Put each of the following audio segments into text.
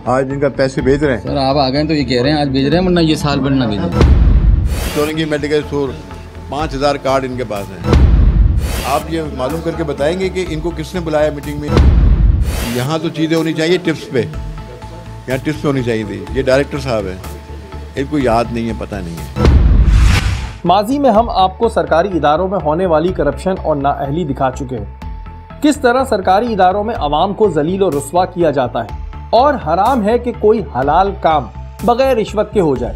आज इनका पैसे भेज रहे हैं। सर आप आ गए तो ये कह रहे हैं आज भेज रहे हैं, वरना ये साल भर ना भेजें। सोलंकी मेडिकल स्टोर 5000 कार्ड इनके पास हैं। आप ये मालूम करके बताएंगे कि इनको किसने बुलाया मीटिंग में। यहाँ तो चीज़ें होनी चाहिए टिप्स पे, यहाँ टिप्स पे होनी चाहिए थी। ये डायरेक्टर साहब हैं, इनको याद नहीं है, पता नहीं है। माजी में हम आपको सरकारी इदारों में होने वाली करप्शन और नाअहली दिखा चुके हैं। किस तरह सरकारी इदारों में अवाम को जलील और रुस्वा किया जाता है और हराम है कि कोई हलाल काम बगैर रिश्वत के हो जाए।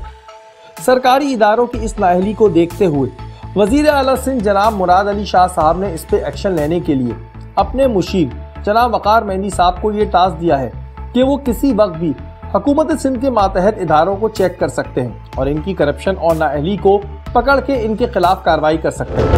सरकारी इदारों की इस नाअहली को देखते हुए वजीर आला सिंध जनाब मुराद अली शाह साहब ने इस पे एक्शन लेने के लिए अपने मुशीर जनाब वकार मेहंदी साहब को ये टास्क दिया है कि वो किसी वक्त भी हुकूमत सिंध के मातहत इदारों को चेक कर सकते हैं और इनकी करप्शन और नाअहली को पकड़ के इनके खिलाफ कार्रवाई कर सकते हैं।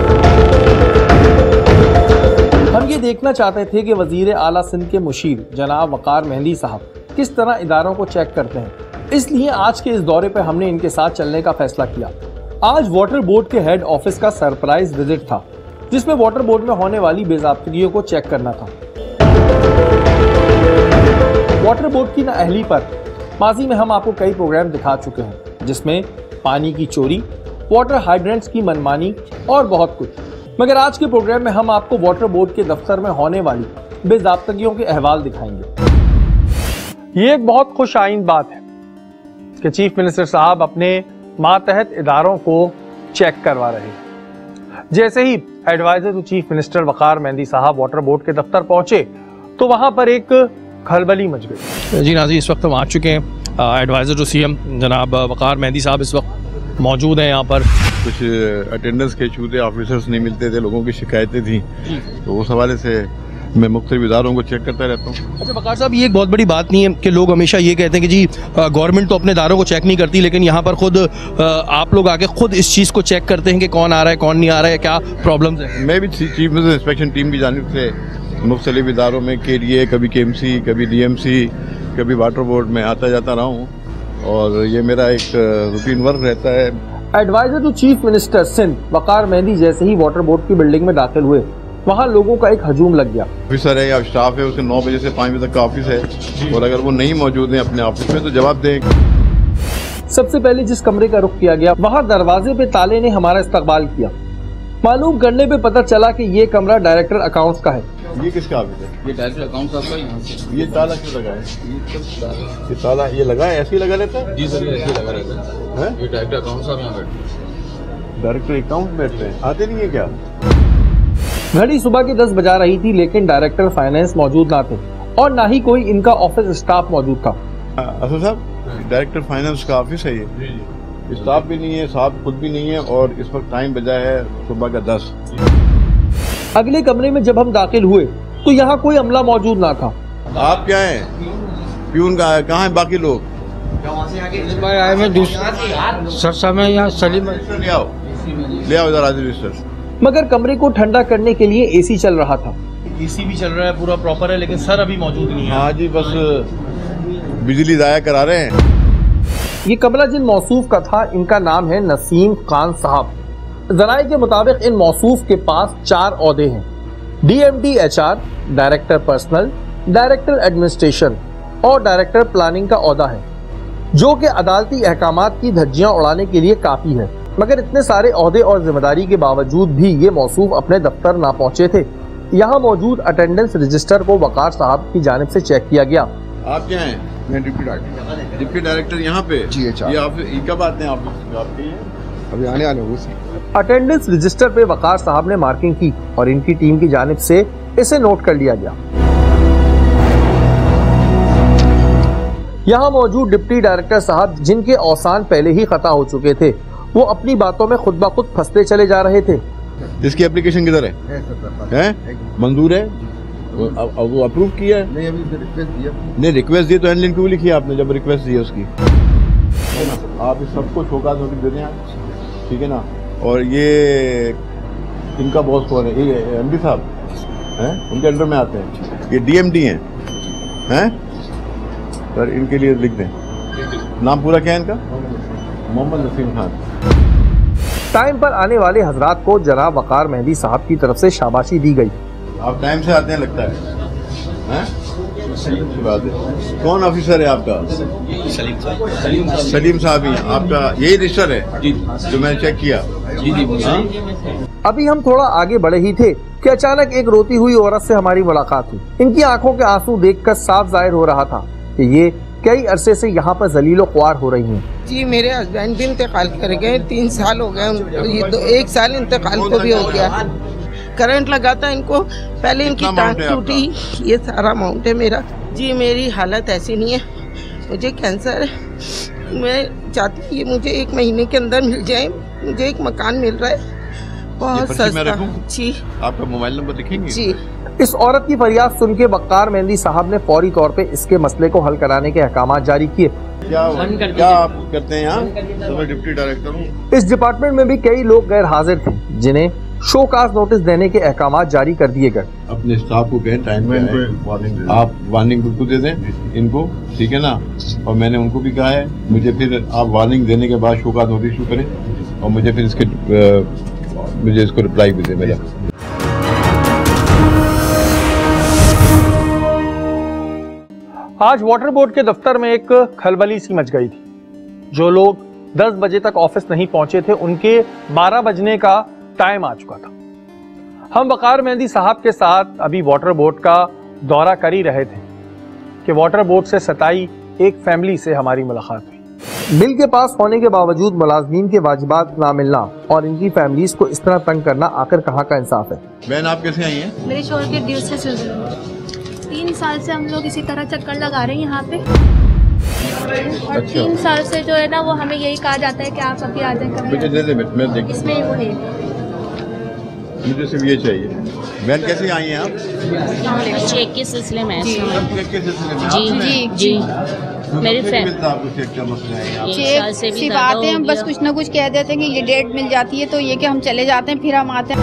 हम ये देखना चाहते थे कि वजीर आला सिंध के मुशीर जनाब वकार मेहंदी साहब किस तरह इदारों को चेक करते हैं, इसलिए आज के इस दौरे पर हमने इनके साथ चलने का फैसला किया। आज वाटर बोर्ड के हेड ऑफिस का सरप्राइज विजिट था, जिसमें वाटर बोर्ड में होने वाली बेज़ाब्तगियों को चेक करना था। वाटर बोर्ड की नाअहली पर माजी में हम आपको कई प्रोग्राम दिखा चुके हैं, जिसमें पानी की चोरी, वाटर हाइड्रेंट्स की मनमानी और बहुत कुछ। मगर आज के प्रोग्राम में हम आपको वाटर बोर्ड के दफ्तर में होने वाली बेज़ाब्तगियों के अहवाल दिखाएंगे। ये एक बहुत खुश आइंद बात है कि चीफ मिनिस्टर साहब अपने मातहत इदारों को चेक करवा रहे हैं। जैसे ही एडवाइजर टू चीफ मिनिस्टर वकार मेहंदी साहब वाटर बोर्ड के दफ्तर पहुंचे तो वहां पर एक खलबली मच गई। जी नाज़रीन, इस वक्त हम आ चुके हैं। एडवाइज़र टू सीएम जनाब वकार मेहंदी साहब इस वक्त मौजूद हैं यहाँ पर। कुछ अटेंडेंस के इशू थे, ऑफिसर्स नहीं मिलते थे, लोगों की शिकायतें थी, तो उस हवाले से मैं मुख्तलिफ इदारों को चेक करता रहता हूँ। अच्छा वकार साहब, ये एक बहुत बड़ी बात नहीं है कि लोग हमेशा ये कहते हैं कि जी गवर्नमेंट तो अपने इदारों को चेक नहीं करती, लेकिन यहाँ पर खुद आप लोग आके खुद इस चीज़ को चेक करते हैं कि कौन आ रहा है कौन नहीं आ रहा है, क्या प्रॉब्लम्स है। मैं भी चीफ मिनिस्टर इंस्पेक्शन टीम की जानिब से मुख्तलिफ इदारों में KDA, कभी KMC, कभी DMC, कभी वाटर बोर्ड में आता जाता रहा हूँ और ये मेरा एक रूटीन वर्क रहता है। Adviser to chief minister Sindh Waqar Mehdi जैसे ही वाटर बोर्ड की बिल्डिंग में दाखिल हुए, वहाँ लोगों का एक हजूम लग गया। ऑफिसर है या स्टाफ है, उसे 9 बजे से 5 बजे तक का ऑफिस है और अगर वो नहीं मौजूद है अपने ऑफिस में तो जवाब दें। सबसे पहले जिस कमरे का रुख किया गया, वहाँ दरवाजे पे ताले ने हमारा इस्तकबाल किया। मालूम करने पे पता चला कि ये कमरा डायरेक्टर अकाउंट्स का है। ये किसका ऑफिस है? ये डायरेक्टर अकाउंट साहब का यहाँ से। ये ताला क्यों लगा है? ये ताला ये लगा है, ऐसे ही लगा रहता है? जी सर, ये ऐसे लगा रहता है। ये डायरेक्टर अकाउंट साहब यहाँ बैठे हैं। डायरेक्टर अकाउंट बैठ रहे हैं, आते नहीं है क्या? घड़ी सुबह की 10 बजा रही थी, लेकिन डायरेक्टर फाइनेंस मौजूद ना थे और ना ही कोई इनका ऑफिस स्टाफ मौजूद था। असद साहब, डायरेक्टर फाइनेंस का ऑफिस है ये? स्टाफ भी नहीं है, साहब खुद भी नहीं है और इस वक्त टाइम बजा है सुबह का 10। अगले कमरे में जब हम दाखिल हुए तो यहाँ कोई अमला मौजूद ना था। आप क्या हैं? प्यून कहाँ है बाकी लोग? आए मैं सर समय यहाँ सलीम ले आओ इधर आज रजिस्टर। मगर कमरे को ठंडा करने के लिए AC चल रहा था। AC भी चल रहा है, पूरा प्रॉपर है, लेकिन सर अभी मौजूद नहीं है। हाँ जी, बस बिजली जाया करा रहे हैं। ये कमरा जिन मौसूफ का था, इनका नाम है नसीम खान साहब। जराये के मुताबिक इन मौसूफ के पास 4 ओहदे हैं: DMD HR, director personnel, director administration और डायरेक्टर प्लानिंग का ओहदा है, जो कि अदालती अहकामात की धज्जियां उड़ाने के लिए काफी है। मगर इतने सारे ओहदे और जिम्मेदारी के बावजूद भी ये मौसूफ अपने दफ्तर ना पहुंचे थे। यहाँ मौजूद अटेंडेंस रजिस्टर को वकार साहब की जानिब से चेक किया गया। आप क्या हैं? मैं डिप्टी डायरेक्टर। डिप्टी डायरेक्टर यहाँ पे? जी HR। ये कब आते हैं ऑफिस? आपके अभी आने वाले हो। अटेंडेंस रजिस्टर पे वकार साहब ने मार्किंग की और इनकी टीम की जानिब से इसे नोट कर लिया गया। यहाँ मौजूद डिप्टी डायरेक्टर साहब, जिनके औसान पहले ही खता हो चुके थे, वो अपनी बातों में खुद ब खुद फंसते चले जा रहे थे। इसकी एप्लीकेशन किधर है? मंजूर है? वो अप्रूव किया है? नहीं, अभी रिक्वेस्ट दिया। नहीं, रिक्वेस्ट दी तो हैंडलिंग क्यों लिखी आपने जब रिक्वेस्ट दी है उसकी? आप इस सबको शोकाज नोटिस दे दें, ठीक है ना? और ये इनका बॉस कौन है? ये MD साहब हैं, उनके अंडर में आते हैं। ये DMD हैं? सर इनके लिए लिख दें। नाम पूरा क्या है इनका? मोहम्मद नसीम खान। टाइम पर आने वाले हजरात को जनाब वकार मेहंदी साहब की तरफ से शाबाशी दी गई। आप टाइम से आते हैं लगता है? अच्छी बात है। कौन ऑफिसर है आपका? सलीम साहब ही आपका यही रजिस्टर है जो मैंने चेक किया? अभी हम थोड़ा आगे बढ़े ही थे कि अचानक एक रोती हुई औरत से हमारी मुलाकात हुई। इनकी आंखों के आंसू देखकर साफ जाहिर हो रहा था कि ये कई अरसे से यहाँ पर जलीलो ख्वार हो रही हैं। जी मेरे हस्बैंड भी इंतकाल कर गए, 3 साल हो गए उनको, ये तो 1 साल इंतकाल को भी हो गया। करंट लगा था इनको, पहले इनकी टांग टूटी, ये सारा अमाउंट है मेरा। जी मेरी हालत ऐसी नहीं है, मुझे कैंसर है। मैं चाहती हूँ ये मुझे 1 महीने के अंदर मिल जाए। मुझे एक मकान मिल रहा है बहुत सस्ता। जी आपका मोबाइल नंबर लिखेंगे? जी। इस औरत की फरियाद सुन के वक़ार मेहंदी साहब ने फौरी तौर पे इसके मसले को हल कराने के अहकाम जारी किए। क्या आप करते हैं यहाँ? तो मैं डिप्टी डायरेक्टर हूँ। इस डिपार्टमेंट में भी कई लोग गैर हाजिर थे जिन्हें शो काज नोटिस देने के अहकाम जारी कर दिए गए। अपने स्टाफ को कहें टाइम पे आप वार्निंग बिल्कुल दे दें इनको, ठीक है ना? और मैंने उनको भी कहा है, मुझे फिर आप वार्निंग देने के बाद शो काज नोटिस इशू करें और मुझे फिर मुझे इसको रिप्लाई भी दे मेरा। आज वाटर बोर्ड के दफ्तर में एक खलबली सी मच गई थी। जो लोग 10 बजे तक ऑफिस नहीं पहुंचे थे उनके 12 बजने का टाइम आ चुका था। हम वक़ार मेहंदी साहब के साथ अभी वाटर बोर्ड का दौरा कर ही रहे थे कि वाटर बोर्ड से सताई एक फैमिली से हमारी मुलाकात हुई। बिल के पास होने के बावजूद मुलाजमीन के वाजिबात ना मिलना और इनकी फैमिलीज को इस तरह तंग करना आखिर कहाँ का इंसाफ है। बहन आप कैसे आई हैं? मेरे शोर के ड्यूज से सिलसिले में 3 साल से हम लोग इसी तरह चक्कर लगा रहे हैं यहाँ पे और 3 साल से जो है ना वो हमें यही कहा जाता है कि आप अभी आ जाए कभी। इसमें वो है, मुझे सिर्फ ये चाहिए। बहन कैसे आई हैं आप? चेक के सिलसिले में। चेक के सिलसिले में? जी जी जी मेरी चेक सिर्फ आते हैं, बस कुछ ना कुछ कह देते हैं कि ये डेट मिल जाती है तो ये कि हम चले जाते हैं, फिर हम आते हैं।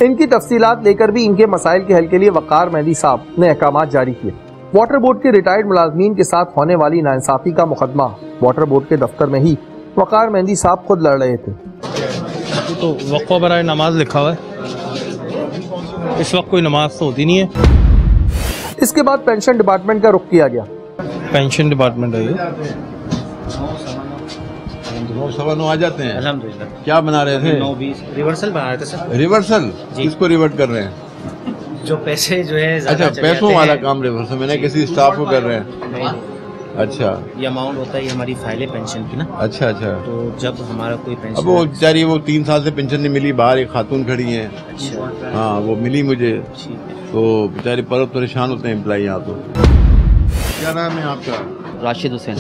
इनकी तफसीलात लेकर भी इनके मसाइल के हल के लिए वक़ार मेहंदी साहब ने अहकाम जारी किए। वाटर बोर्ड के रिटायर्ड मुलाजमीन के साथ होने वाली नाइंसाफी का मुकदमा वाटर बोर्ड के दफ्तर में ही वक़ार मेहंदी साहब खुद लड़ रहे थे। तो वक्फ़ा बराए नमाज लिखा हुआ है, इस वक्त कोई नमाज तो होती नहीं है। इसके बाद पेंशन डिपार्टमेंट का रुख किया गया। पेंशन डिपार्टमेंट है ये। 9:15 आ जाते हैं। अल्हम्दुलिल्लाह। क्या बना रहे थे? 9:20 रिवर्सल बना रहे थे सर। रिवर्सल? किसको रिवर्ट कर रहे हैं? जो पैसे जो है अच्छा पैसों वाला काम रिवर्सल, मैंने किसी स्टाफ को कर रहे हैं। नहीं, अच्छा ये अमाउंट होता है, ये हमारी फाइलें पेंशन की ना। अच्छा अच्छा। तो जब हमारा कोई पेंशन, अब वो बेचारी वो 3 साल से पेंशन नहीं मिली, बाहर एक खातून खड़ी है। अच्छा हाँ वो मिली मुझे, ठीक है। तो बेचारे परेशान होते हैं एम्प्लॉई यहाँ। तो क्या नाम है आपका? राशिद हुसैन।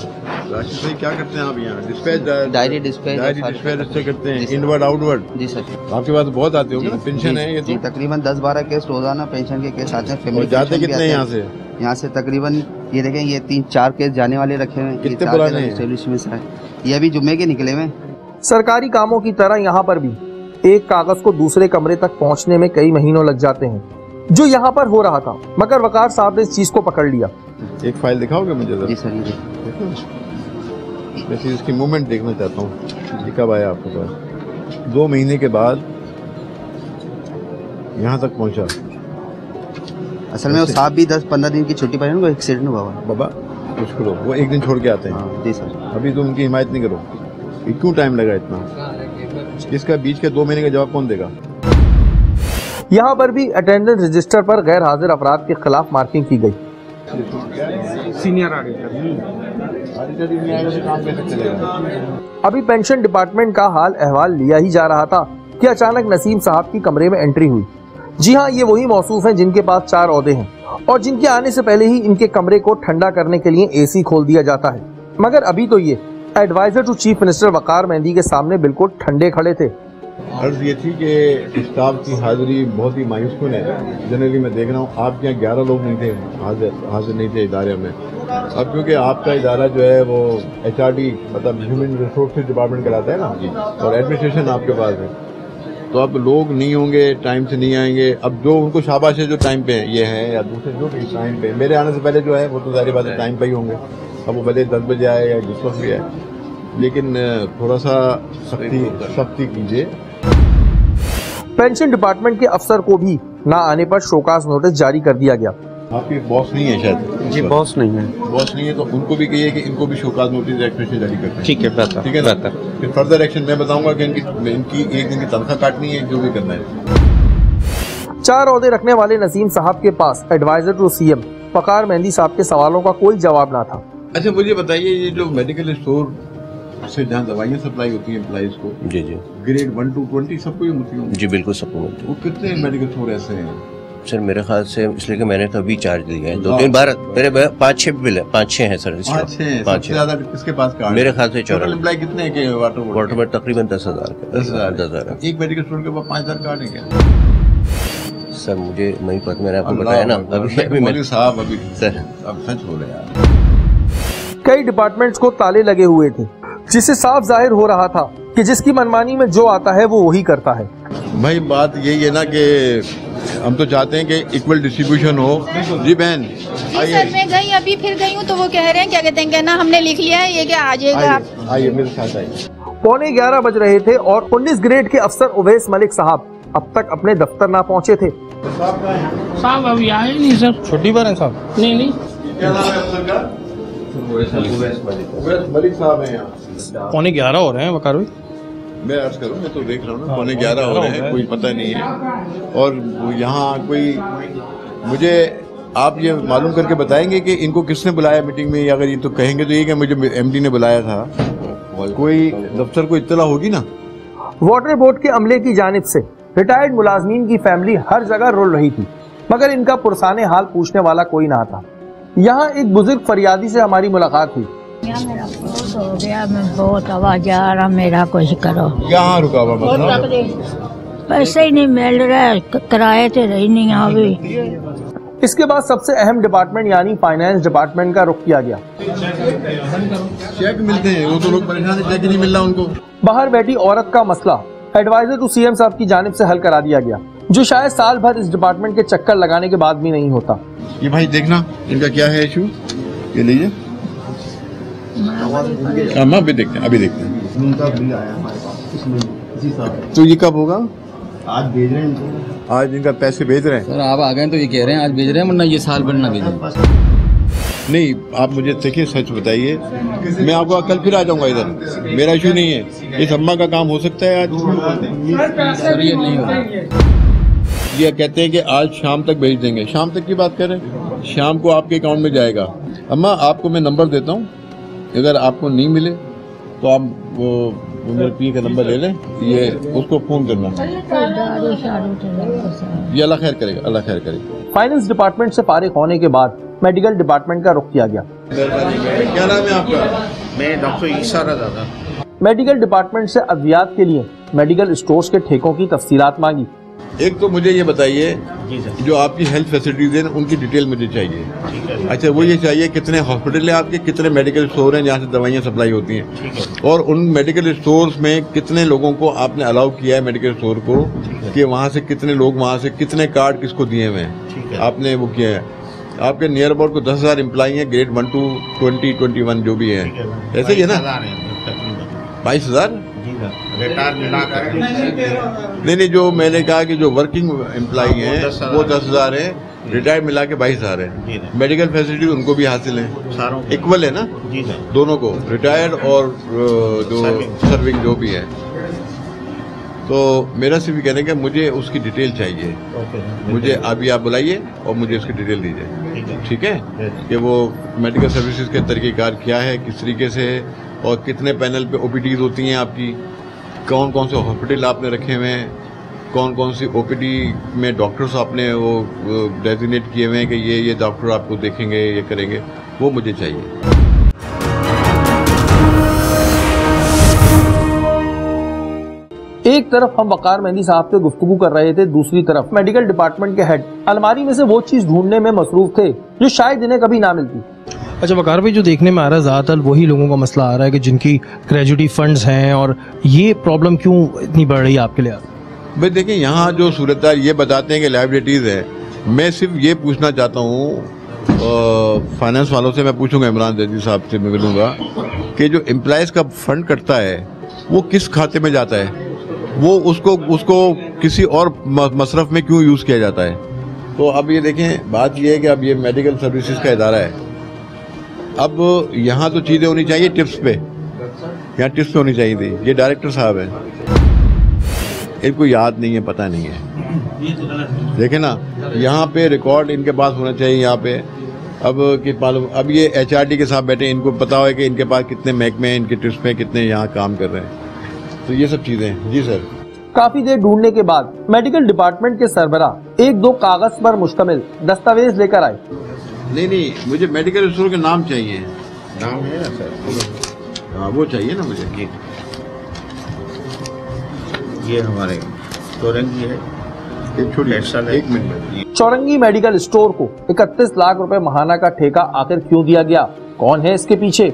राशिद भाई क्या करते हैं आप यहाँ? डिस्पैच डायरी डिस्पैच अच्छा करते हैं, इनवर्ड आउटवर्ड? जी सर। आपके पास बहुत आते होंगे ना, पेंशन है ये तो? तकरीबन 10-12 केस रोजाना पेंशन के केस आते हैं। फैमिली जाते कितने यहाँ से? यहाँ से तकरीबन ये देखें, ये 3-4 केस जाने वाले रखे हुए हैं। कितने पुराने हैं? ये अभी जुम्मे के निकले हुए। सरकारी कामों की तरह यहाँ पर भी एक कागज को दूसरे कमरे तक पहुँचने में कई महीनों लग जाते हैं, जो यहाँ पर हो रहा था। मगर वक़ार साहब ने इस चीज को पकड़ लिया। एक फाइल दिखाओगे मुझे? जी सर। वैसे इसकी मूवमेंट देखना चाहता हूँ, कब आया आपके पास? 2 महीने के बाद यहाँ तक पहुँचा। असल में वो साहब भी 10-15 दिन की छुट्टी पर है, उनको एक्सीडेंट हुआ है। बाबा कुछ करो, वो एक दिन छोड़ के आते हैं। जी सर। अभी तुम उनकी हिमायत नहीं करो। क्यों टाइम लगा इतना? इसका बीच के 2 महीने का जवाब कौन देगा? यहाँ पर भी अटेंडेंस रजिस्टर पर गैर हाजिर अफराद के खिलाफ मार्किंग की गई। Senior auditor. अभी पेंशन डिपार्टमेंट का हाल अहवाल लिया ही जा रहा था कि अचानक नसीम साहब की कमरे में एंट्री हुई। जी हाँ, ये वही मौसूफ हैं जिनके पास 4 ओहदे हैं और जिनके आने से पहले ही इनके कमरे को ठंडा करने के लिए एसी खोल दिया जाता है। मगर अभी तो ये एडवाइजर टू चीफ मिनिस्टर वक़ार मेहंदी के सामने बिल्कुल ठंडे खड़े थे। अर्ज ये थी कि स्टाफ की हाजिरी बहुत ही मायूसकुन है। जनरली मैं देख रहा हूँ आपके यहाँ 11 लोग नहीं थे, हाजिर नहीं थे इदारे में। अब क्योंकि आपका इदारा जो है वो HRD मतलब ह्यूमन रिसोर्सेज डिपार्टमेंट कहलाता है ना, और एडमिनिस्ट्रेशन आपके पास है, तो अब लोग नहीं होंगे, टाइम से नहीं आएंगे। अब जो उनको शाबाश है जो टाइम पे ये है, या दूसरे जो भी टाइम पे, मेरे आने से पहले जो है वो तो सारी बातें टाइम पे ही होंगे। अब वो भले 10 बजे आए या जिस वक्त भी आए, लेकिन थोड़ा सा सख्ती कीजिए। पेंशन डिपार्टमेंट के अफसर को भी ना आने पर शोकाज नोटिस जारी कर दिया गया। आपके बॉस नहीं है शायद? जी बॉस नहीं है। बॉस नहीं है तो उनको भी कहिए कि इनको भी शोकाज नोटिस एक्सप्रेशन जारी करते हैं। ठीक है, बेहतर, ठीक है ना? बेहतर। फिर फर्दर एक्शन मैं बताऊंगा कि इनकी एक दिन की तनख्वाह काटनी है, जो भी करना है। 4 ओहदे रखने वाले नसीम साहब के पास एडवाइजर टू सीएम वकार मेहंदी साहब के सवालों का कोई जवाब ना था। अच्छा मुझे बताइए, ये जो मेडिकल स्टोर से जहाँ दवाइयाँ सप्लाई होती हैं एम्प्लॉइज को, जी जी ग्रेड 1 to 20 सबको ही होती है? जी बिल्कुल सबको मिलती है। वो कितने मेडिकल स्टोर ऐसे हैं? सर मेरे ख्याल से इसलिए कि मैंने तो अभी चार्ज लिया है 2-3 बार, मेरे 5-6 बिल है, 5-6 हैं सर। 5-6 ज्यादा किसके पास कार्ड? मेरे ख्याल से 14 एम्प्लॉय कितने के वाटर में तकरीबन 10,000 10,000 एक मेडिकल स्टोर के पास 5,000 कार्ड है क्या? सर मुझे नहीं पता, मैंने आपको बताया ना अभी साहब अभी सर अब सच हो रहे यार। कई डिपार्टमेंट्स को ताले लगे हुए थे, जिससे साफ जाहिर हो रहा था कि जिसकी मनमानी में जो आता है वो वही करता है। भाई बात यही है ना कि हम तो चाहते हैं कि इक्वल डिस्ट्रीब्यूशन हो। जी बहन जी सर, मैं गई अभी फिर गई हूँ तो वो कह रहे हैं क्या कहते हैं ना हमने लिख लिया है ये, क्या आ जाएगा आप? आइए मेरे साथ आइए। 11:15 बज रहे थे और 19 ग्रेड के अफसर उवैस मलिक साहब अब तक अपने दफ्तर ना पहुंचे थे। साहब अभी आए नहीं सर। छुट्टी पर है साहब? नहीं। क्या नाम है अफसर का? उवैस मलिक साहब हैं यहाँ। 11:15 हो रहे हैं वकार भाई। मैं अर्ज करूँ, मैं तो देख रहा हूँ ना 11:15 हो रहे हैं, कोई पता नहीं है। और यहाँ कोई मुझे आप ये मालूम करके बताएंगे कि इनको किसने बुलाया मीटिंग में? अगर ये तो कहेंगे तो ये कि मुझे एमडी ने बुलाया था, कोई दफ्तर को इत्तला होगी ना? वाटर बोर्ड के अमले की जानिब से रिटायर्ड मुलाजमीन की फैमिली हर जगह रोल रही थी, मगर इनका पुरसाने हाल पूछने वाला कोई ना था। यहाँ एक बुजुर्ग फरियादी से हमारी मुलाकात हुई। मेरा बहुत हो गया, मैं बहुत आवाज आ रहा, मेरा कुछ करो। यहाँ रुका हुआ मतलब पैसे ही नहीं मिल रहा, किराए से रही नहीं अभी। इसके बाद सबसे अहम डिपार्टमेंट यानी फाइनेंस डिपार्टमेंट का रुख किया गया। चेक मिलते हैं, वो तो लोग परेशान है, चेक नहीं मिल रहा उनको। बाहर बैठी औरत का मसला एडवाइजर टू सीएम साहब की जानिब से हल करा दिया गया, जो शायद साल भर इस डिपार्टमेंट के चक्कर लगाने के बाद भी नहीं होता। ये भाई देखना इनका क्या है इशू, ये लीजिए। हम अभी देखते हैं, तो ये कब होगा? आज भेज रहे हैं, आज इनका पैसे भेज रहे हैं। सर आप आ गए तो ये कह रहे हैं आज भेज रहे हैं, वरना ये साल भर ना भेजें। नहीं आप मुझे देखिए, सच बताइए, मैं आपको कल फिर आ जाऊंगा इधर, मेरा इशू नहीं है। इस अम्मा का काम हो सकता है आज? सर ये नहीं हो रहा। ये कहते हैं कि आज शाम तक भेज देंगे। शाम तक की बात करें, शाम को आपके अकाउंट में जाएगा। अम्मा आपको मैं नंबर देता हूँ, अगर आपको नहीं मिले तो आप वो मेरे पी का नंबर ले लें, ये उसको फोन करना। ये अल्लाह खैर करेगा, अल्लाह खैर करेगा। फाइनेंस डिपार्टमेंट से फारिग होने के बाद मेडिकल डिपार्टमेंट का रुख किया गया। क्या नाम है आपका? मैं डॉक्टर ईसा रज़ा। मेडिकल डिपार्टमेंट से अद्वियात के लिए मेडिकल स्टोर्स के ठेकों की तफसीलात मांगी। एक तो मुझे ये बताइए, जो आपकी हेल्थ फैसिलिटीज हैं उनकी डिटेल मुझे चाहिए। अच्छा वो ये चाहिए कितने हॉस्पिटल हैं आपके, कितने मेडिकल स्टोर हैं जहाँ से दवाइयाँ सप्लाई होती हैं, और उन मेडिकल स्टोर्स में कितने लोगों को आपने अलाउ किया है मेडिकल स्टोर को, कि वहाँ से कितने लोग, वहाँ से कितने कार्ड किसको दिए हुए हैं आपने वो किया है। आपके नियर अबाउट को 10,000 एम्प्लॉई हैं, ग्रेड 1 to 20, 21 जो भी है, ऐसे ही है ना? 22,000 नहीं, जो मैंने कहा कि जो वर्किंग एम्प्लॉई हैं वो 10,000 है, रिटायर्ड मिला के 22,000 है। मेडिकल फैसिलिटी उनको भी हासिल है, इक्वल है ना दोनों को, रिटायर्ड और जो सर्विंग जो भी है। तो मेरा सिर्फ कहने का मुझे उसकी डिटेल चाहिए, मुझे अभी आप बुलाइए और मुझे उसकी डिटेल दीजिए, ठीक है? कि वो मेडिकल सर्विसेज के तरीक़ेकार क्या है, किस तरीके से, और कितने पैनल पे ओपीडीज होती हैं आपकी, कौन कौन से हॉस्पिटल आपने रखे हुए हैं, कौन कौन सी ओपीडी में डॉक्टर्स आपने वो डेजिग्नेट किए हुए हैं कि ये डॉक्टर आपको देखेंगे, ये करेंगे, वो मुझे चाहिए। एक तरफ हम वकार मेहंदी साहब से गुफ्तगू कर रहे थे, दूसरी तरफ मेडिकल डिपार्टमेंट के हेड अलमारी में से वो चीज ढूंढने में मसरूफ थे जो शायद इन्हें कभी ना मिलती। अच्छा वकार भाई, जो देखने में आ रहा है ज़्यादातर वही लोगों का मसला आ रहा है कि जिनकी ग्रेजुएटी फंड्स हैं, और ये प्रॉब्लम क्यों इतनी बढ़ रही है आपके लिए? भाई देखिए, यहाँ जो सूरत ये बताते हैं कि लाइबिलिटीज़ है, मैं सिर्फ ये पूछना चाहता हूँ फाइनेंस वालों से, मैं पूछूंगा इमरान जैदी साहब से मैं मिलूंगा कि जो एम्प्लॉयज़ का फंड कटता है वो किस खाते में जाता है, वो उसको किसी और मसरफ में क्यों यूज़ किया जाता है? तो अब ये देखें, बात ये है कि अब ये मेडिकल सर्विसेज का इदारा है। अब यहाँ तो चीज़ें होनी चाहिए टिप्स पे, यहाँ टिप्स पे होनी चाहिए थी। ये डायरेक्टर साहब हैं, इनको याद नहीं है, पता नहीं है। देखें ना, यहाँ पे रिकॉर्ड इनके पास होना चाहिए यहाँ पे। अब कि मालूम, अब ये HRD के साथ बैठे, इनको पता हो कि इनके पास कितने महकमे हैं, इनके टिप्स में कितने यहाँ काम कर रहे हैं। तो ये सब चीज़ें हैं। जी सर। काफी देर ढूंढने के बाद मेडिकल डिपार्टमेंट के सरबराह 1-2 कागज पर मुश्तमिल दस्तावेज लेकर आए। नहीं, मुझे मेडिकल स्टोर के नाम चाहिए। नाम है ना सर? हाँ, वो चाहिए ना मुझे। ये हमारे चौरंगी है। एक मिनट। चौरंगी मेडिकल स्टोर को 31 लाख रुपए महाना का ठेका आखिर क्यों दिया गया? कौन है इसके पीछे?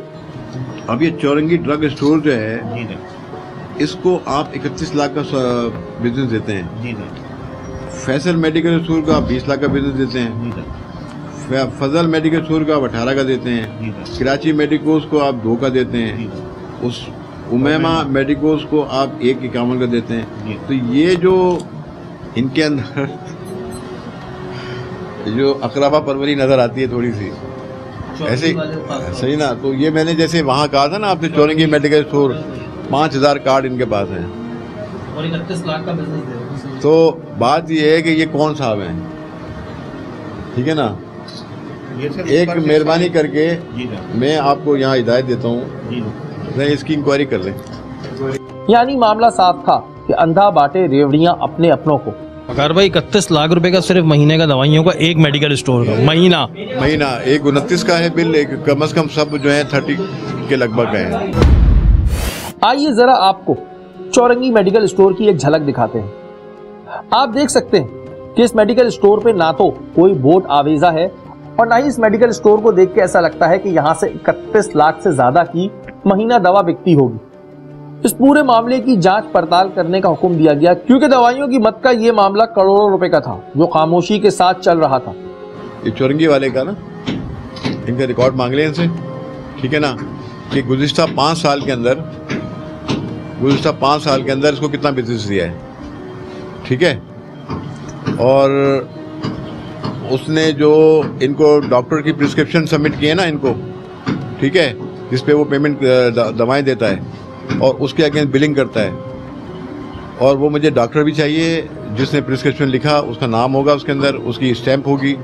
अब ये चौरंगी ड्रग स्टोर जो है, इसको आप 31 लाख का बिजनेस देते हैं। फैसल मेडिकल स्टोर का आप 20 लाख का बिजनेस देते हैं। फजल मेडिकल स्टोर का आप 18 का देते हैं। कराची मेडिकोस को आप 2 का देते हैं। उस उमैमा मेडिकोस को आप 1.51 का देते हैं। तो ये जो इनके अंदर जो अकराबा परवरी नजर आती है थोड़ी सी ऐसे, सही ना? तो ये मैंने जैसे वहाँ कहा था ना आपने, चौरंगी मेडिकल स्टोर 5000 कार्ड इनके पास हैं और 31 लाख का बिजनेस दे रहे हैं। तो बात ये है कि ये कौन साहब हैं, ठीक है ना? एक मेहरबानी करके मैं आपको यहाँ हिदायत देता हूँ, इसकी इंक्वायरी कर लें। यानी मामला साफ था कि अंधा बांटे रेवड़ियां अपने अपनों को। अगर भाई 31 लाख रुपए का सिर्फ महीने का दवाइयों का एक मेडिकल स्टोर का महीना एक 29 का है बिल, एक कम से कम सब जो है 30 के लगभग है। आइए जरा आपको चौरंगी मेडिकल स्टोर की एक झलक दिखाते हैं। आप देख सकते हैं कि इस मेडिकल स्टोर पे ना तो कोई बोर्ड आवेजा है और ना ही इस मेडिकल स्टोर को देख के ऐसा लगता है कि यहाँ से 31 लाख से ज्यादा की महीना दवा बिकती होगी। इस पूरे मामले की जांच पड़ताल करने का हुक्म दिया गया क्योंकि दवाइयों की मद का ये मामला करोड़ों रुपए का था जो खामोशी के साथ चल रहा था। ये चौरंगी वाले का ना, इनका रिकॉर्ड मांग लें इनसे, ठीक है ना, कि गुज़िश्ता 5 साल के अंदर इसको कितना बिजनेस दिया है, ठीक है? और उसने जो इनको डॉक्टर की प्रिस्क्रिप्शन सबमिट की है ना इनको, ठीक है, जिस पे वो पेमेंट दवाएं देता है और उसके अगेंस्ट बिलिंग करता है, और वो मुझे डॉक्टर भी चाहिए जिसने प्रिस्क्रिप्शन लिखा, उसका नाम होगा उसके अंदर, उसकी स्टैंप होगी,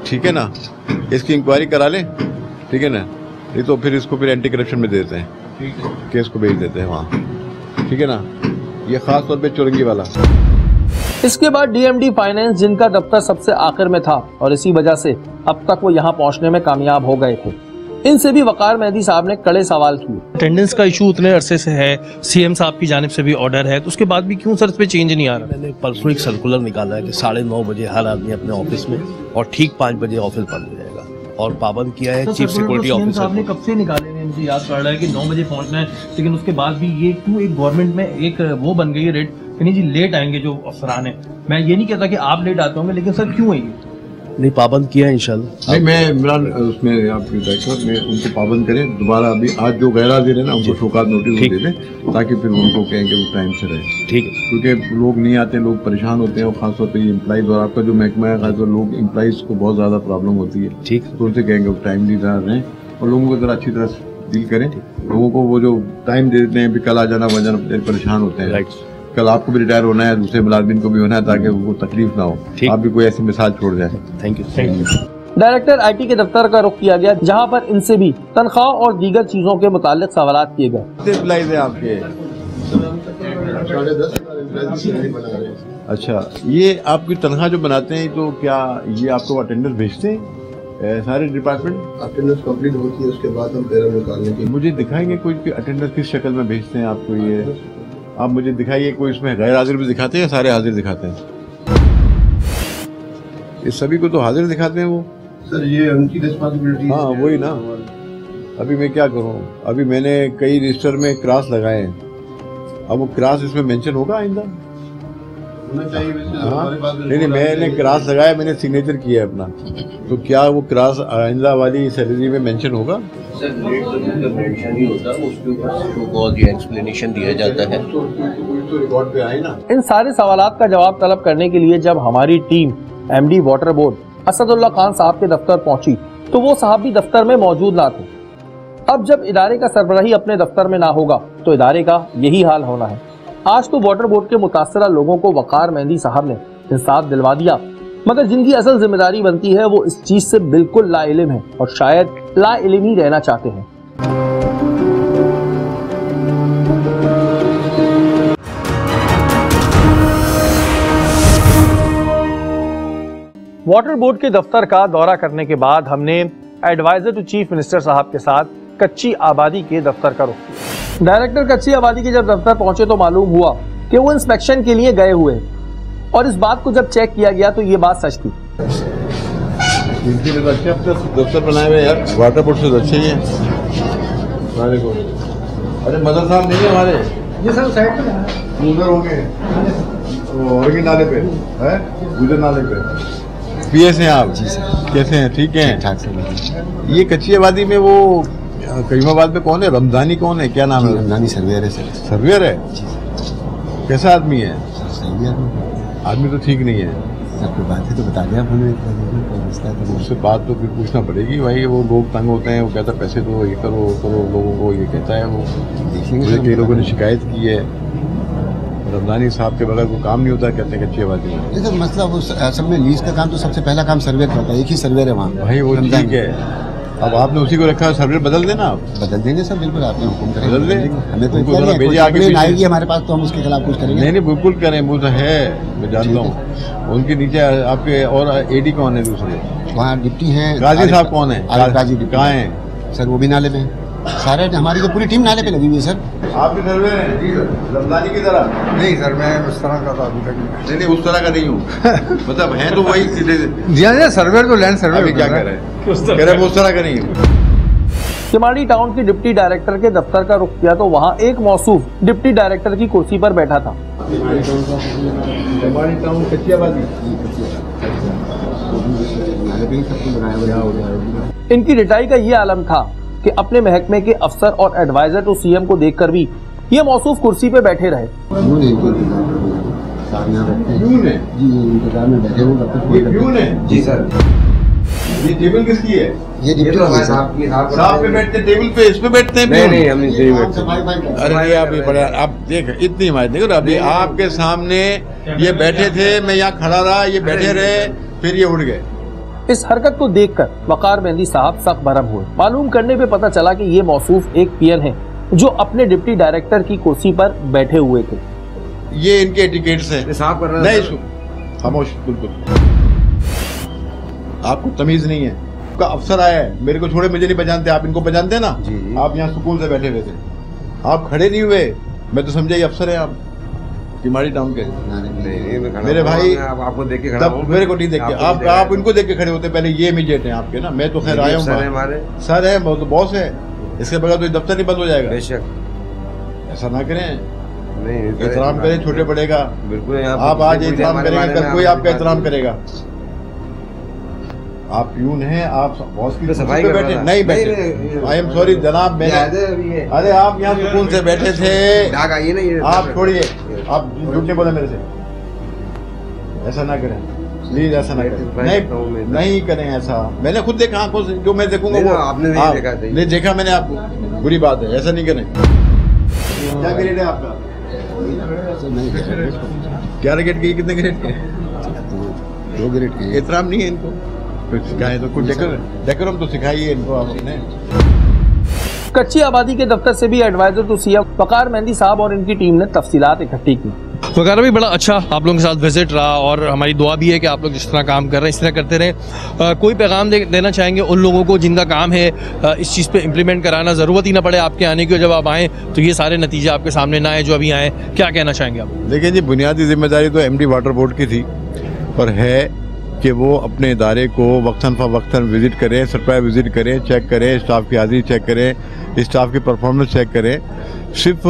ठीक है ना? इसकी इंक्वायरी करा लें, ठीक है ना? नहीं तो फिर इसको फिर एंटी करप्शन में देते हैं, केस को भेज देते हैं वहाँ, ठीक है ना? ये खास तौर पे चौरंगी वाला। इसके बाद डीएमडी फाइनेंस, जिनका दफ्तर सबसे आखिर में था और इसी वजह से अब तक वो यहाँ पहुँचने में कामयाब हो गए थे, इनसे भी वकार मेहदी साहब ने कड़े सवाल किए। अटेंडेंस का इशू उतने अरसे से है, सीएम साहब की जानिब से भी ऑर्डर है, तो उसके बाद भी क्यों सर इस पे चेंज नहीं आ रहा? मैंने परसों एक सर्कुलर निकाला है कि 9:30 बजे हर आदमी अपने ऑफिस में और ठीक 5 बजे ऑफिस बंद हो जाएगा, और पाबंद किया है चीफ सिक्योरिटी ऑफिसर ने कब से निकाले हैं, मुझे याद पड़ रहा है कि 9 बजे पहुंचना है, लेकिन उसके बाद भी ये क्यों एक गवर्नमेंट में एक वो बन गई है रेट कि नहीं जी लेट आएंगे जो अफसरान है। मैं ये नहीं कहता कि आप लेट आते होंगे, लेकिन सर क्यों है ये? नहीं, पाबंद किया है इंशाल्लाह। नहीं, मैं इमरान उसमें आपकी डायरेक्टर में उनको पाबंद करें दोबारा। अभी आज जो गैर हाजिर है ना उनको शोकात नोटिस दे दें ताकि फिर उनको कहें कि वो टाइम से रहे, ठीक है? क्योंकि लोग नहीं आते, लोग परेशान होते हैं, और खासतौर पर एम्प्लॉइज और आपका जो महकमा है खासतौर लोग एम्प्लॉइज को बहुत ज़्यादा प्रॉब्लम होती है, ठीक? तो उनसे कहेंगे वो टाइमली रहें और लोगों को ज़रा अच्छी तरह डील करें। लोगों को वो जो टाइम दे देते हैं, कल आ जाना वह जाना, परेशान होते हैं। कल आपको भी रिटायर होना है, दूसरे मुलाजिम को भी होना है, ताकि उनको तकलीफ ना हो। आप भी कोई ऐसी मिसाल छोड़ जाए। Thank you. डायरेक्टर आईटी के दफ्तर का रुख किया गया, जहां पर इनसे भी तनख्वाह और दीगर चीजों के मुताल्लिक सवाल किए गए। एम्प्लॉइज है आपके? 10.5। अच्छा, ये आपकी तनख्वाह जो बनाते हैं तो क्या ये आपको अटेंडेंस भेजते हैं सारे डिपार्टमेंट? अटेंडेंस कंप्लीट होती है उसके बाद हम पेरोल निकालने की। मुझे दिखाएंगे कोई अटेंडेंस किस शक्ल में भेजते हैं आपको? ये आप मुझे दिखाइए, कोई इसमें गैर हाजिर भी दिखाते हैं या सारे हाजिर दिखाते हैं? इस सभी को तो हाजिर दिखाते हैं वो। सर ये उनकी रिस्पॉन्सिबिलिटी। हाँ वही ना, अभी मैं क्या करूँ? अभी मैंने कई रजिस्टर में क्रॉस लगाए हैं, अब वो क्रॉस इसमें मेंशन होगा आइंदा? होना चाहिए वैसे। हाँ नहीं, मैंने क्रॉस लगाया, मैंने सिग्नेचर किया अपना, तो क्या वो क्रॉस आइंदा वाली सैलरी में मेंशन होगा? सर रेट तो मेंशन ही होता है, उसके ऊपर एक्सप्लेनेशन दिया जाता है। तो रिकॉर्ड पे आए ना। इन सारे सवालात का जवाब तलब करने के लिए जब हमारी team MD water board Asadullah Khan साहब के दफ्तर पहुंची तो वो साहब भी दफ्तर में मौजूद ना थे। अब जब इदारे का सरबराही अपने दफ्तर में ना होगा तो इदारे का यही हाल होना है। आज तो वाटर बोर्ड के मुतासरा लोगों को वकार मेहंदी साहब ने इंसाफ दिलवा दिया, मगर जिनकी असल जिम्मेदारी बनती है वो इस चीज से बिल्कुल लाइल्म है और शायद लाइल्म ही रहना चाहते हैं। वाटर बोर्ड के दफ्तर का दौरा करने के बाद हमने एडवाइजर टू चीफ मिनिस्टर साहब के साथ कच्ची आबादी के दफ्तर का रुख किया। डायरेक्टर कच्ची आबादी के जब दफ्तर पहुंचे तो मालूम हुआ कि वो इंस्पेक्शन के लिए गए हुए और इस बात को जब चेक किया गया तो ये बात सच थी। दफ्तर बनाए हुए यार, वाटर बोर्ड से अच्छे ही है। अरे मदर साहब नहीं है हमारे, ये सब साइड पे उधर होंगे और नाले पे है, उधर नाले पे पीएस हैं आप? जी सर। कैसे हैं? ठीक हैं? ठीक ठाक सर। ये कच्ची आबादी में वो करीमाबाद में कौन है? रमजानी कौन है? क्या नाम है? रमजानी सर्वेयर है सर। सर्वेयर है? जी सर। कैसा आदमी है? सही आदमी। आदमी तो ठीक नहीं है। सर कोई बात है तो बता दें आप हमें। तो उससे बात तो फिर पूछना पड़ेगी भाई। वो लोग तंग होते हैं, वो कहता पैसे दो, ये करो करो, लोगों को ये कहता है। वो मुझे कई लोगों ने शिकायत की है, रमजानी साहब के बगैर कोई काम नहीं होता, कहते हैं कच्ची आबादी में। ये तो मसला वो असल में लीज का काम तो सबसे पहला काम सर्वे करता है, एक ही सर्वे है वहाँ भाई। वो ठीक है, अब आपने उसी को रखा है, सर्वे बदल देना। आप बदल देंगे सर, बिल्कुल आपने हुक्म करें, बदल दें। हमें तो भेजिए आगे आएगी हमारे पास तो हम उसके खिलाफ कुछ करेंगे। नहीं बिल्कुल करें, वो तो है, मैं जानता हूँ। उनके नीचे आपके और एडी कौन है दूसरे? वहाँ डिप्टी हैं। गाजी साहब कौन है? गाजी कहाँ है सर? वो भी नाले में। सारे हमारी तो पूरी टीम नाले पे लगी हुई है सर। आप भी सर्वे हैं? जी सर। रमजानी की तरह? नहीं सर, मैं उस तरह का था अभी तक। नहीं उस तरह का नहीं हूँ मतलब है तो वही। जी सर्वे तो लैंड सर्वे। अभी क्या कह रहे हैं? कह रहे उस तरह का नहीं हूँ। चिमाड़ी टाउन के डिप्टी डायरेक्टर के दफ्तर का रुख किया तो वहाँ एक मौसूफ डिप्टी डायरेक्टर की कुर्सी पर बैठा था। चिमाड़ी टाउन कच्ची आबादी। इनकी रिटाई का ये आलम था कि अपने महकमे के अफसर और एडवाइजर टू सीएम को देखकर भी ये मौसूफ कुर्सी पे बैठे रहे। जी सर। ये टेबल किसकी है? ये साहब पे बैठते, टेबल पे इस पे बैठते हैं? नहीं हम नहीं बैठते। अरे ये आप बड़ा, आप देख इतनी हिमायत देखो, अभी आपके सामने ये बैठे थे, मैं यहाँ खड़ा रहा, ये बैठे रहे, फिर ये उड़ गए। इस हरकत को देखकर वकार मेहंदी साहब सख्त भरम हुए। मालूम करने पे पता चला कि ये मौसूफ एक पीएन है जो अपने डिप्टी डायरेक्टर की कुर्सी पर बैठे हुए थे। ये इनके एटिकेट्स हैं। नहीं खामोश, बिल्कुल आपको तमीज नहीं है। आपका अफसर आया है, मेरे को छोड़े, मुझे नहीं पहचानते, आप इनको पहचानते हैं ना? जी। आप यहाँ सुकून से बैठे हुए थे, आप खड़े नहीं हुए, मैं तो समझा ये अफसर है आप चिमाड़ी टाउन के। नहीं, मेरे भाई आपको देख के खड़ा तब मेरे को नहीं देख के, आप इनको देख के खड़े होते। पहले ये इमीडिएट है आपके ना, मैं तो खैर आया हूँ। सर है, तो बॉस है, इसके बगैर तो दफ्तर नहीं बंद हो जाएगा। बेशक ऐसा ना करें, नहीं एहतराम करें छोटे बड़े का। बिल्कुल आप आज एहतराम करेंगे, कल कोई आपका एहतराम करेगा। आप प्यून हैं, आप बॉस की सफाई पे बैठे नहीं बैठे। आई एम सॉरी जनाब, मैंने अरे आप यहाँ सुकून से बैठे थे, आप छोड़िए, आप झूठ नहीं बोले मेरे से। ऐसा ना करें प्लीज, ऐसा ना करें, नहीं करें ऐसा। मैंने खुद देखा आंखों से, जो मैं देखूंगा वो आपने नहीं देखा। नहीं देखा मैंने आपको, बुरी बात है, ऐसा नहीं करें। क्या ग्रेड है आपका? 11 ग्रेड के? कितने ग्रेड के? 2 ग्रेड के। एहतराम नहीं है इनको, कुछ सिखाए तो कुछ डेकोरम तो सिखाइए इनको आप अपने। कच्ची आबादी के दफ्तर से भी एडवाइजर टू सीएम वकार मेहंदी साहब और इनकी टीम ने तफसीलात इकट्ठी की। वकारा भी बड़ा अच्छा आप लोगों के साथ विजिट रहा और हमारी दुआ भी है कि आप लोग जिस तरह काम कर रहे हैं इस तरह करते रहें। कोई पैगाम देना चाहेंगे उन लोगों को जिनका काम है इस चीज़ पे इम्प्लीमेंट कराना, ज़रूरत ही ना पड़े आपके आने की, जब आप आएँ तो ये सारे नतीजे आपके सामने ना आए जो अभी आए, क्या कहना चाहेंगे आप? देखिए जी, बुनियादी जिम्मेदारी तो एमडी वाटर बोर्ड की थी और है कि वो अपने इदारे को वक्तन फ़वक्तन विज़िट करें, सरप्राइज विज़िट करें, चेक करें, स्टाफ की हाज़िरी चेक करें, स्टाफ की परफॉर्मेंस चेक करें। सिर्फ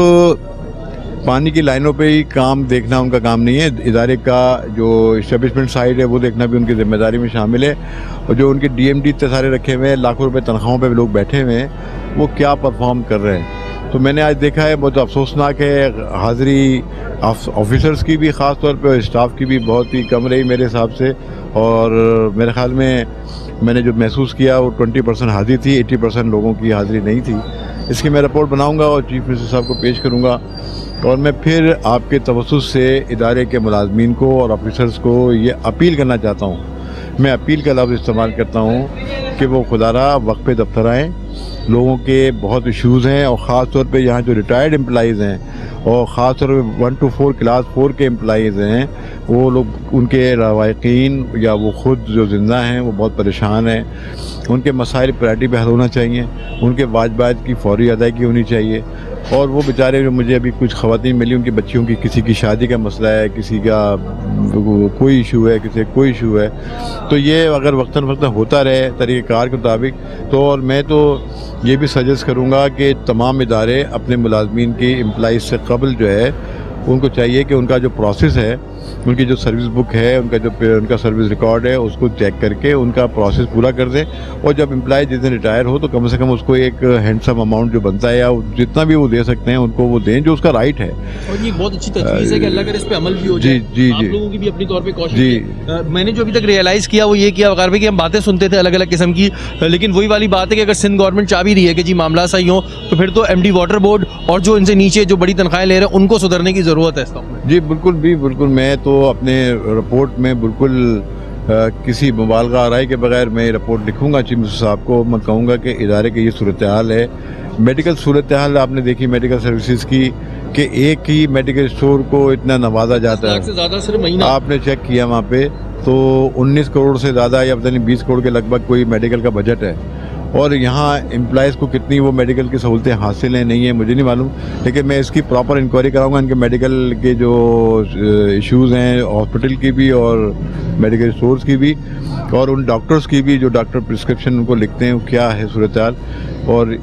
पानी की लाइनों पे ही काम देखना उनका काम नहीं है, इदारे का जो इस्टेब्लिशमेंट साइड है वो देखना भी उनकी जिम्मेदारी में शामिल है। और जो उनके DMD इतने सारे रखे हुए हैं, लाखों रुपए तनख्वाहों पे लोग बैठे हुए हैं, वो क्या परफॉर्म कर रहे हैं। तो मैंने आज देखा है, बहुत अफसोसनाक है, हाज़िरी ऑफिसर्स की भी ख़ास तौर पे और स्टाफ की भी बहुत ही कम रही मेरे हिसाब से। और मेरे ख्याल में मैंने जो महसूस किया वो 20% हाजिरी थी, 80% लोगों की हाजिरी नहीं थी। इसकी मैं रिपोर्ट बनाऊंगा और चीफ मिनिस्टर साहब को पेश करूंगा और मैं फिर आपके तवज्जुह से इदारे के मुलाजमीन को और ऑफिसर्स को ये अपील करना चाहता हूँ। मैं अपील का लफ्ज़ इस्तेमाल करता हूँ कि वो खुदारा वक्त पे दफ्तर आएँ। लोगों के बहुत इश्यूज़ हैं और ख़ास तौर पे यहाँ जो रिटायर्ड एम्प्लॉइज़ हैं और ख़ास तौर पे 1 to 4 क्लास 4 के एम्प्लॉइज़ हैं, वो लोग उनके रवायकीन या वो ख़ुद जो ज़िंदा हैं वो बहुत परेशान हैं। उनके मसाइल प्रायरिटी पे हल होना चाहिए, उनके वाजबात की फौरी अदायगी होनी चाहिए। और वो बेचारे जो मुझे अभी कुछ ख़वातीन मिली, उनकी बच्चियों की किसी की शादी का मसला है, किसी का कोई इशू है, किसी का कोई इशू है, तो ये अगर वक्तन वक्तन होता रहे तरीक़ेकार के मुताबिक तो। और मैं तो ये भी सजेस्ट करूँगा कि तमाम इदारे अपने मुलाजमीन की एम्प्लॉइज़ से कबल जो है उनको चाहिए कि उनका जो प्रोसेस है, उनकी जो सर्विस बुक है, उनका सर्विस रिकॉर्ड है, उसको चेक करके उनका प्रोसेस पूरा कर दें। और जब एम्प्लॉय जिस दिन रिटायर हो तो कम से कम उसको एक हैंडसम अमाउंट जो बनता है या जितना भी वो दे सकते हैं उनको वो दें, जो उसका राइट है। और ये बहुत अच्छी तजवीज़ है कि अल्लाह करे इस पे अमल भी हो जाए। जी आप लोगों की भी अपनी तौर पे कोशिश है। मैंने जो अभी तक रियलाइज़ किया वो ये किया वगैरह भी कि हम बातें सुनते थे अलग अलग किस्म की, लेकिन वही वाली बात है कि अगर सिंध गवर्नमेंट चाह भी रही है कि जी मामला सही हो तो फिर तो MD वाटर बोर्ड और जो इनसे नीचे जो बड़ी तनख्वाहें ले रहे हैं उनको सुधरने की ज़रूरत है। जी बिल्कुल मैं तो अपने रिपोर्ट में बिल्कुल किसी मुबालगा राय के बगैर मैं रिपोर्ट लिखूंगा चीफ मिनिस्टर साहब को। मैं कहूँगा कि इदारे की ये सूरत हाल है। मेडिकल सूरत हाल आपने देखी मेडिकल सर्विसेज की कि एक ही मेडिकल स्टोर को इतना नवाजा जाता है। आपने चेक किया वहाँ पे तो 19 करोड़ से ज़्यादा या पता नहीं 20 करोड़ के लगभग कोई मेडिकल का बजट है। और यहाँ एम्प्लॉइज़ को कितनी वो मेडिकल की सहूलतें हासिल हैं नहीं है मुझे नहीं मालूम, लेकिन मैं इसकी प्रॉपर इंक्वायरी कराऊंगा इनके मेडिकल के जो इश्यूज़ हैं हॉस्पिटल की भी और मेडिकल स्टोर्स की भी, और उन डॉक्टर्स की भी जो डॉक्टर प्रिस्क्रिप्शन उनको लिखते हैं वो क्या है सूरत हाल। और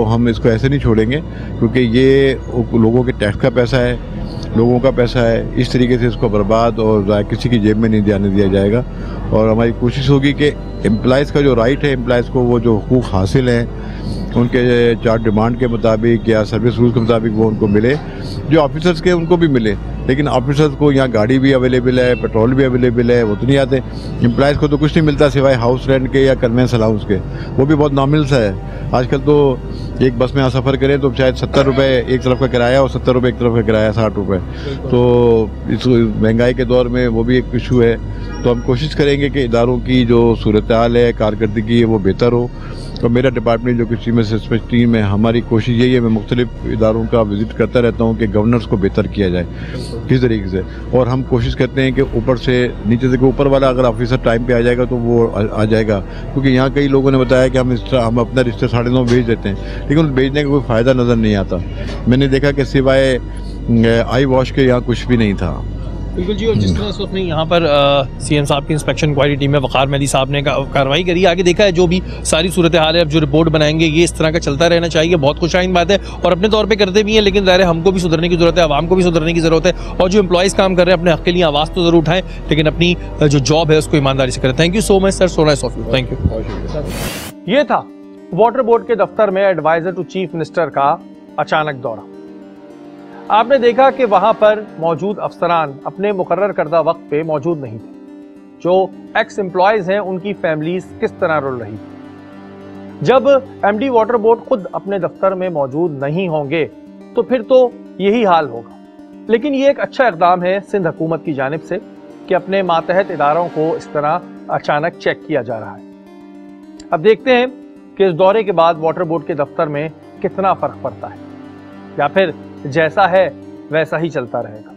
हम इसको ऐसे नहीं छोड़ेंगे क्योंकि ये लोगों के टैक्स का पैसा है, लोगों का पैसा है। इस तरीके से इसको बर्बाद और किसी की जेब में नहीं जाने दिया जाएगा। और हमारी कोशिश होगी कि एम्प्लॉइज़ का जो राइट है, एम्प्लॉइज़ को वो जो हुकूक हासिल हैं उनके चार्ट डिमांड के मुताबिक या सर्विस रूल के मुताबिक वो उनको मिले, जो ऑफिसर्स के उनको भी मिले। लेकिन ऑफिसर्स को यहाँ गाड़ी भी अवेलेबल है, पेट्रोल भी अवेलेबल है, वो तो नहीं आते। एम्प्लॉइज़ को तो कुछ नहीं मिलता सिवाय हाउस रेंट के या कन्वेंस अलाउंस के, वो भी बहुत नॉमिनल सा है। आजकल तो एक बस में यहाँ सफ़र करें तो शायद 70 रुपये एक तरफ का किराया और 70 रुपये एक तरफ का किराया, 60 रुपये। तो इस महंगाई के दौर में वो भी एक इशू है। तो हम कोशिश करेंगे कि इदारों की जो सूरत हाल है, कारकर्दगी है, वो बेहतर हो। और मेरा डिपार्टमेंट जो कि चीफ मिनिस्टर टीम है, हमारी कोशिश यही है, मैं मुख्तलिफ इदारों का विजिट करता रहता हूँ कि गवर्नेंस को बेहतर किया जाए किस तरीके से। और हम कोशिश करते हैं कि ऊपर से नीचे से ऊपर वाला अगर ऑफिसर टाइम पे आ जाएगा तो वो आ जाएगा। क्योंकि यहाँ कई लोगों ने बताया कि हम अपना रिश्ते 9:30 भेज देते हैं, लेकिन भेजने का कोई फ़ायदा नज़र नहीं आता। मैंने देखा कि सिवाय आई वॉश के यहाँ कुछ भी नहीं था। बिल्कुल जी। और जिस तरह से अपने यहाँ पर CM साहब की इंस्पेक्शन क्वालिटी टीम में वक़ार मेहदी साहब ने कार्रवाई करी, आगे देखा है जो भी सारी सूरत हाल है, अब जो रिपोर्ट बनाएंगे ये इस तरह का चलता रहना चाहिए। बहुत खुशाइन बात है और अपने तौर पे करते भी हैं, लेकिन ज़ाहिर है हमको भी सुधरने की ज़रूरत है, आवाम को भी सुधरने की ज़रूरत है। और जो एम्प्लॉइज़ काम कर रहे हैं अपने हक़ के लिए आवाज़ तो ज़रूर उठाएं, लेकिन अपनी जो जॉब है उसको ईमानदारी से करें। Thank you so much sir, so nice of you. Thank you. ये था वाटर बोर्ड के दफ्तर में एडवाइजर टू चीफ मिनिस्टर का अचानक दौरा। आपने देखा कि वहां पर मौजूद अफसरान अपने मुकर्रर करदा वक्त पे मौजूद नहीं थे। जो एक्स एम्प्लॉयज हैं उनकी फैमिलीज किस तरह रुल रही थी। जब MD वाटर बोर्ड खुद अपने दफ्तर में मौजूद नहीं होंगे तो फिर तो यही हाल होगा। लेकिन ये एक अच्छा इकदाम है सिंध हुकूमत की जानिब से कि अपने मातहत इदारों को इस तरह अचानक चेक किया जा रहा है। अब देखते हैं कि इस दौरे के बाद वाटर बोर्ड के दफ्तर में कितना फर्क पड़ता है, या फिर जैसा है वैसा ही चलता रहेगा।